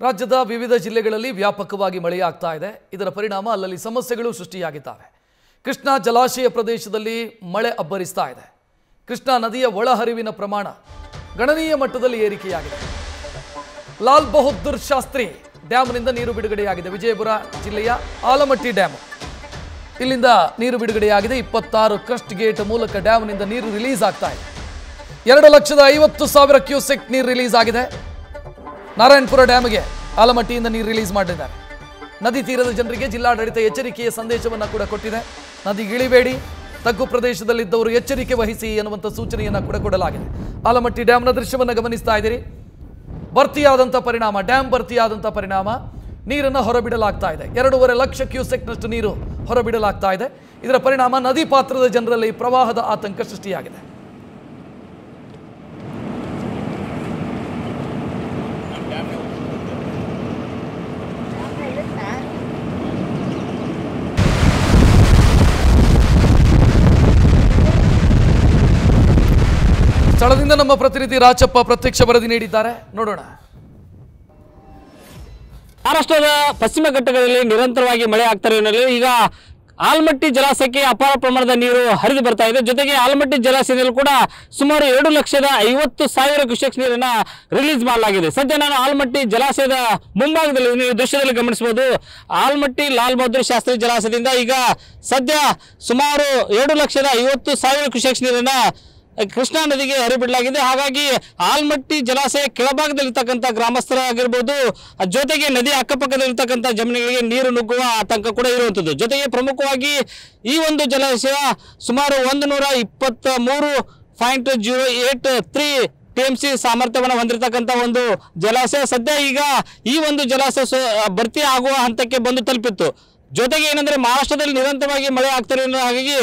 ರಾಜ್ಯದ ವಿವಿಧ ಜಿಲ್ಲೆಗಳಲ್ಲಿ ವ್ಯಾಪಕವಾಗಿ ಮಳೆಯಾಗ್ತಾ ಇದೆ. ಇದರ ಪರಿಣಾಮ ಅಲ್ಲಲ್ಲಿ ಸಮಸ್ಯೆಗಳು ಸೃಷ್ಟಿಯಾಗಿದ್ದಾವೆ. ಕೃಷ್ಣಾ ಜಲಾಶಯ ಪ್ರದೇಶದಲ್ಲಿ ಮಳೆ ಅಬ್ಬರಿಸ್ತಾ ಇದೆ. ಕೃಷ್ಣಾ ನದಿಯ ಒಳಹರಿವಿನ ಪ್ರಮಾಣ ಗಣನೀಯ ಮಟ್ಟದಲ್ಲಿ ಏರಿಕೆಯಾಗಿದೆ. ಲಾಲ್ ಬಹದ್ದೂರ್ ಶಾಸ್ತ್ರಿ ಡ್ಯಾಮ್ನಿಂದ ನೀರು ಬಿಡುಗಡೆಯಾಗಿದೆ. ವಿಜಯಪುರ ಜಿಲ್ಲೆಯ ಆಲಮಟ್ಟಿ ಡ್ಯಾಮ್ ಇಲ್ಲಿಂದ ನೀರು ಬಿಡುಗಡೆಯಾಗಿದೆ. 26 ಕ್ರಸ್ಟ್ ಗೇಟ್ ಮೂಲಕ ಡ್ಯಾಮ್ನಿಂದ ನೀರು ರಿಲೀಸ್ ಆಗ್ತಾ ಇದೆ. 2,50,000 ಕ್ಯೂಸೆಕ್ ನೀರು ರಿಲೀಸ್ ಆಗಿದೆ. ನಾರಾಯಣಪುರ ಡ್ಯಾಮ್ಗೆ ಆಲಮಟ್ಟಿಯಿಂದ ನೀರು ರಿಲೀಸ್ ಮಾಡಿದ್ದಾರೆ. ನದಿ ತೀರದ ಜನರಿಗೆ ಜಿಲ್ಲಾಡಳಿತ ಎಚ್ಚರಿಕೆಯ ಸಂದೇಶವನ್ನು ಕೂಡ ಕೊಟ್ಟಿದೆ. ನದಿಗೆ ಇಳಿಬೇಡಿ, ತಗ್ಗು ಪ್ರದೇಶದಲ್ಲಿದ್ದವರು ಎಚ್ಚರಿಕೆ ವಹಿಸಿ ಎನ್ನುವಂಥ ಸೂಚನೆಯನ್ನು ಕೂಡ ಕೊಡಲಾಗಿದೆ. ಆಲಮಟ್ಟಿ ಡ್ಯಾಮ್ನ ದೃಶ್ಯವನ್ನು ಗಮನಿಸ್ತಾ ಇದ್ದೀರಿ. ಭರ್ತಿಯಾದಂಥ ಪರಿಣಾಮ, ಡ್ಯಾಮ್ ಭರ್ತಿಯಾದಂಥ ಪರಿಣಾಮ ನೀರನ್ನು ಹೊರಬಿಡಲಾಗ್ತಾ ಇದೆ. 2.5 ಲಕ್ಷ ಕ್ಯೂಸೆಕ್ನಷ್ಟು ನೀರು ಹೊರಬಿಡಲಾಗ್ತಾ ಇದೆ. ಇದರ ಪರಿಣಾಮ ನದಿ ಪಾತ್ರದ ಜನರಲ್ಲಿ ಪ್ರವಾಹದ ಆತಂಕ ಸೃಷ್ಟಿಯಾಗಿದೆ. ಸ್ಥಳದಿಂದ ನಮ್ಮ ಪ್ರತಿನಿಧಿ ರಾಚಪ್ಪ ಪ್ರತ್ಯಕ್ಷ ವರದಿ ನೀಡಿದ್ದಾರೆ, ನೋಡೋಣ. ಮಹಾರಾಷ್ಟ್ರದ ಪಶ್ಚಿಮ ಘಟ್ಟಗಳಲ್ಲಿ ನಿರಂತರವಾಗಿ ಮಳೆ ಆಗ್ತಾ ಇರೋದ್ರಲ್ಲಿ ಈಗ ಆಲಮಟ್ಟಿ ಜಲಾಶಯಕ್ಕೆ ಅಪಾರ ಪ್ರಮಾಣದ ನೀರು ಹರಿದು ಬರ್ತಾ ಇದೆ. ಜೊತೆಗೆ ಆಲಮಟ್ಟಿ ಜಲಾಶಯದಲ್ಲಿ ಕೂಡ ಸುಮಾರು 2,50,000 ಕ್ಯೂಸೆಕ್ಸ್ ನೀರನ್ನ ರಿಲೀಸ್ ಮಾಡಲಾಗಿದೆ. ಸದ್ಯ ನಾನು ಆಲಮಟ್ಟಿ ಜಲಾಶಯದ ಮುಂಭಾಗದಲ್ಲಿ ನೀವು ದೃಶ್ಯದಲ್ಲಿ ಗಮನಿಸಬಹುದು. ಆಲಮಟ್ಟಿ ಲಾಲ್ ಬಹದ್ದೂರ್ ಶಾಸ್ತ್ರಿ ಜಲಾಶಯದಿಂದ ಈಗ ಸದ್ಯ ಸುಮಾರು 2,50,000 ಕ್ಯೂಸೆಕ್ಸ್ ನೀರನ್ನ ಕೃಷ್ಣಾ ನದಿಗೆ ಹರಿಬಿಡಲಾಗಿದೆ. ಹಾಗಾಗಿ ಆಲಮಟ್ಟಿ ಜಲಾಶಯ ಕೆಳಭಾಗದಲ್ಲಿರ್ತಕ್ಕಂಥ ಗ್ರಾಮಸ್ಥರಾಗಿರ್ಬೋದು, ಜೊತೆಗೆ ನದಿ ಅಕ್ಕಪಕ್ಕದಲ್ಲಿರ್ತಕ್ಕಂಥ ಜಮೀನುಗಳಿಗೆ ನೀರು ನುಗ್ಗುವ ಆತಂಕ ಕೂಡ ಇರುವಂಥದ್ದು. ಜೊತೆಗೆ ಪ್ರಮುಖವಾಗಿ ಈ ಒಂದು ಜಲಾಶಯ ಸುಮಾರು 123.083 TMC ಸಾಮರ್ಥ್ಯವನ್ನು ಹೊಂದಿರತಕ್ಕಂಥ ಒಂದು ಜಲಾಶಯ. ಸದ್ಯ ಈಗ ಈ ಒಂದು ಜಲಾಶಯ ಭರ್ತಿ ಆಗುವ ಹಂತಕ್ಕೆ ಬಂದು ತಲುಪಿತ್ತು. ಜೊತೆಗೆ ಏನಂದ್ರೆ ಮಹಾರಾಷ್ಟ್ರದಲ್ಲಿ ನಿರಂತರವಾಗಿ ಮಳೆ ಆಗ್ತಾ ಇರೋ ಹಾಗಾಗಿ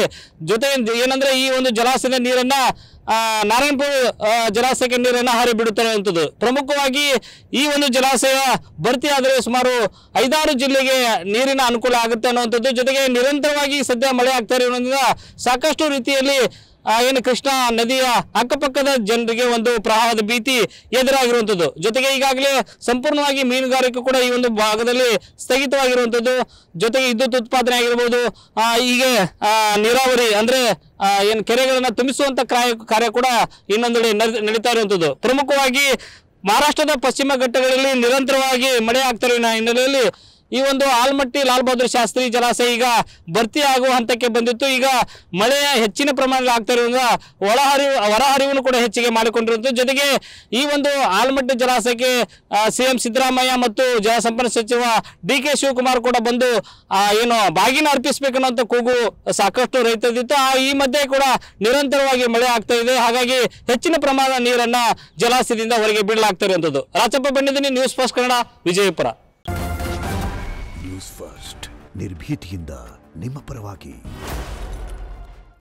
ಜೊತೆಗೆ ಏನಂದ್ರೆ ಈ ಒಂದು ಜಲಾಶಯದ ನೀರನ್ನ ನಾರಾಯಣಪುರ ಜಲಾಶಯಕ್ಕೆ ನೀರನ್ನ ಹರಿಬಿಡುತ್ತಾರೆ ಅಂತದ್ದು. ಪ್ರಮುಖವಾಗಿ ಈ ಒಂದು ಜಲಾಶಯ ಭರ್ತಿ ಆದರೆ ಸುಮಾರು 5-6 ಜಿಲ್ಲೆಗೆ ನೀರಿನ ಅನುಕೂಲ ಆಗುತ್ತೆ ಅನ್ನುವಂಥದ್ದು. ಜೊತೆಗೆ ನಿರಂತರವಾಗಿ ಸದ್ಯ ಮಳೆ ಆಗ್ತಾ ಇರೋದ್ರಿಂದ ಸಾಕಷ್ಟು ರೀತಿಯಲ್ಲಿ ಏನು ಕೃಷ್ಣಾ ನದಿಯ ಅಕ್ಕಪಕ್ಕದ ಜನರಿಗೆ ಒಂದು ಪ್ರವಾಹದ ಭೀತಿ ಎದುರಾಗಿರುವಂಥದ್ದು. ಜೊತೆಗೆ ಈಗಾಗಲೇ ಸಂಪೂರ್ಣವಾಗಿ ಮೀನುಗಾರಿಕೆ ಕೂಡ ಈ ಒಂದು ಭಾಗದಲ್ಲಿ ಸ್ಥಗಿತವಾಗಿರುವಂಥದ್ದು. ಜೊತೆಗೆ ವಿದ್ಯುತ್ ಉತ್ಪಾದನೆ ಆಗಿರ್ಬೋದು, ಹೀಗೆ ನೀರಾವರಿ ಅಂದ್ರೆ ಏನು ಕೆರೆಗಳನ್ನ ತುಂಬಿಸುವಂತ ಕಾರ್ಯ ಕೂಡ ಇನ್ನೊಂದೆಡೆ ನಡೀತಾ ಇರುವಂಥದ್ದು. ಪ್ರಮುಖವಾಗಿ ಮಹಾರಾಷ್ಟ್ರದ ಪಶ್ಚಿಮ ಘಟ್ಟಗಳಲ್ಲಿ ನಿರಂತರವಾಗಿ ಮಳೆ ಆಗ್ತಾ ಇರೋ ಹಿನ್ನೆಲೆಯಲ್ಲಿ ಈ ಒಂದು ಆಲಮಟ್ಟಿ ಲಾಲ್ ಬಹದ್ದೂರ್ ಶಾಸ್ತ್ರಿ ಜಲಾಶಯ ಈಗ ಭರ್ತಿ ಆಗುವ ಹಂತಕ್ಕೆ ಬಂದಿತ್ತು. ಈಗ ಮಳೆಯ ಹೆಚ್ಚಿನ ಪ್ರಮಾಣದಲ್ಲಿ ಆಗ್ತಾ ಇರೋದ್ರಿಂದ ಹೊರಹರಿವನ್ನು ಕೂಡ ಹೆಚ್ಚಿಗೆ ಮಾಡಿಕೊಂಡಿರುವಂಥದ್ದು. ಜೊತೆಗೆ ಈ ಒಂದು ಆಲಮಟ್ಟಿ ಜಲಾಶಯಕ್ಕೆ CM ಸಿದ್ದರಾಮಯ್ಯ ಮತ್ತು ಜಲಸಂಪನ್ಮೂಲ ಸಚಿವ DK ಶಿವಕುಮಾರ್ ಕೂಡ ಬಂದು ಏನು ಬಾಗಿನ ಅರ್ಪಿಸಬೇಕನ್ನುವಂಥ ಕೂಗು ಸಾಕಷ್ಟು ರೈತರಿತ್ತು. ಈ ಮಧ್ಯೆ ಕೂಡ ನಿರಂತರವಾಗಿ ಮಳೆ ಆಗ್ತಾ ಇದೆ. ಹಾಗಾಗಿ ಹೆಚ್ಚಿನ ಪ್ರಮಾಣದ ನೀರನ್ನ ಜಲಾಶಯದಿಂದ ಹೊರಗೆ ಬಿಡಲಾಗ್ತಾ ಇರುವಂಥದ್ದು. ರಾಚಪ್ಪ ಬಂದಿದ್ದೀನಿ, news first Kannada, Vijayapura. News first ನಿರ್ಭೀತಿಯಿಂದ ನಿಮ್ಮ ಪರವಾಗಿ.